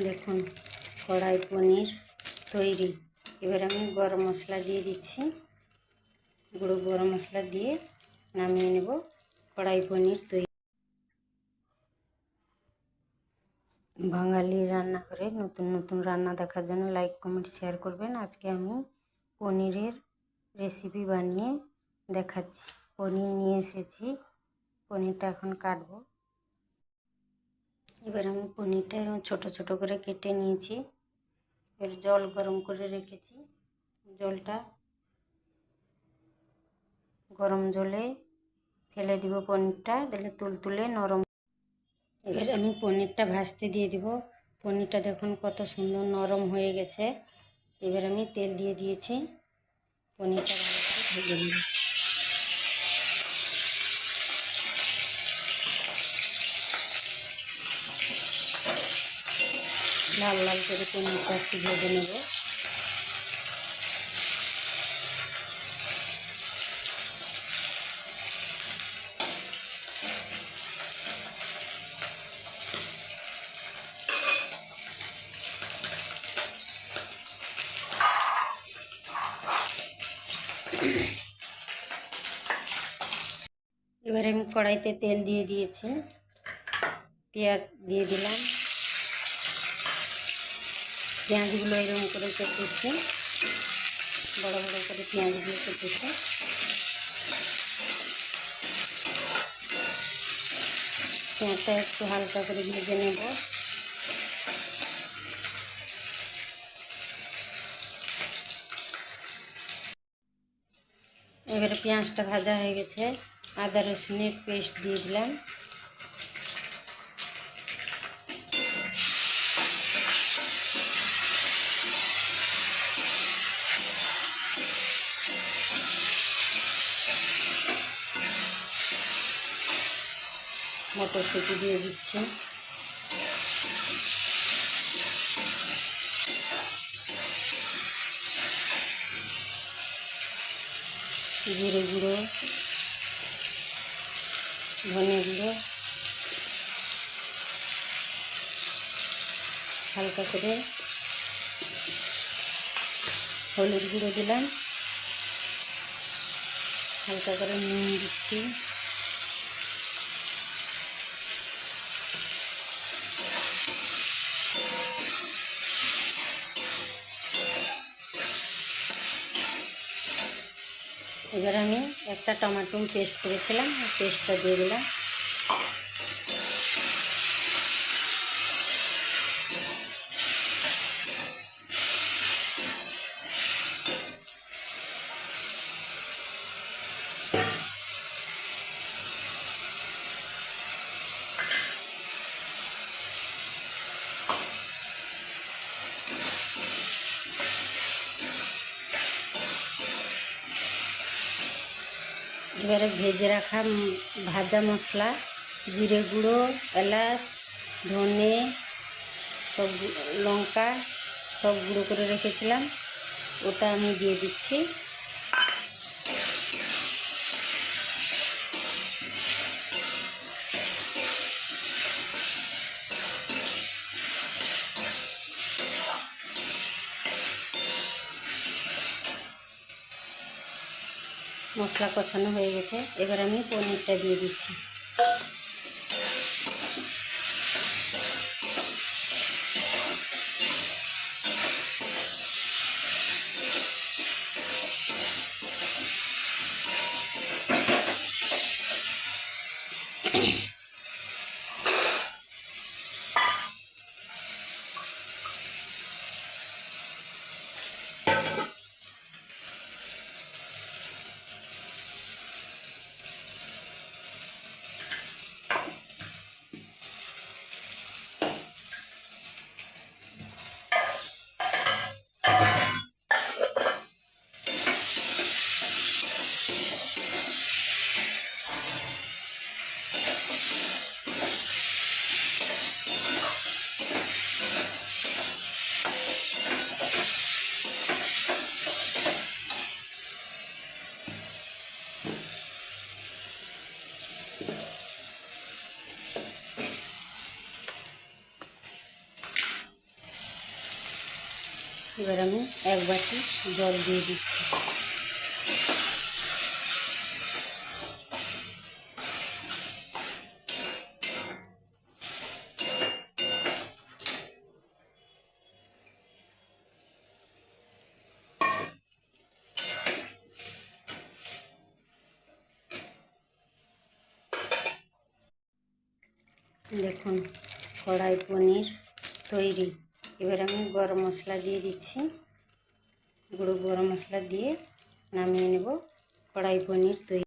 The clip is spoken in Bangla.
দেখুন কড়াই পনির তৈরি। এবার আমি গরম মশলা দিয়ে দিচ্ছি, গুঁড়ো গরম মশলা দিয়ে নামিয়ে নেব। কড়াই পনির তৈরি। বাঙালি রান্নাঘরে নতুন নতুন রান্না দেখার জন্য লাইক কমেন্ট শেয়ার করবেন। আজকে আমি পনিরের রেসিপি বানিয়ে দেখাচ্ছি। পনির নিয়ে এসেছি, পনিরটা এখন কাটবো। এবার আমি পনিরটা ছোট ছোট করে কেটে নিয়েছি। এবার জল গরম করে রেখেছি, জলটা গরম জলে ফেলে দিব পনিরটা, দিলে তুলতুলে নরম। এবার আমি পনিরটা ভাজতে দিয়ে দিব। পনিরটা দেখুন কত সুন্দর নরম হয়ে গেছে। এবার আমি তেল দিয়ে দিয়েছি, পনিরটা ভালো করে ভেজে নেব। লাল লাল করে পনিরটা একটু ভেজে নেব। এবারে আমি কড়াইতে তেল দিয়ে দিয়েছি, পেঁয়াজ দিয়ে দিলাম। পেঁয়াজগুলো এরকম করে কেটেছি, বড় বড় করে পেঁয়াজগুলো কেটেছি। পেঁয়াজটা একটু হালকা করে ভেজে নেব। এবারে পেঁয়াজটা ভাজা হয়ে গেছে, আদা রসুনের পেস্ট দিয়ে দিলাম। মটরশুঁটি দিয়ে দিচ্ছি। জিরে গুঁড়ো, ধনে গুঁড়ো, হালকা করে হলুদ গুঁড়ো দিলাম, হালকা করে নুন দিচ্ছি। এবার আমি একটা টমেটো পেস্ট করেছিলাম, পেস্টটা দিয়ে দিলাম। এবারে ভেজে রাখা ভাজা মশলা, জিরে গুঁড়ো, এলাচ, ধনে, সব লঙ্কা সব গুঁড়ো করে রেখেছিলাম, ওটা আমি দিয়ে দিচ্ছি। মশলা কষানো হয়ে গেছে, এবার আমি পনিরটা দিয়ে দিচ্ছি। এবার আমি 1 বাটি জল দিয়ে দিচ্ছি। দেখুন কড়াই পনির তৈরি। এবার আমি গরম মশলা দিয়ে দিচ্ছি। গুঁড়ো গরম মশলা দিয়ে নামিয়ে নেব। কড়াই পনির তৈরি।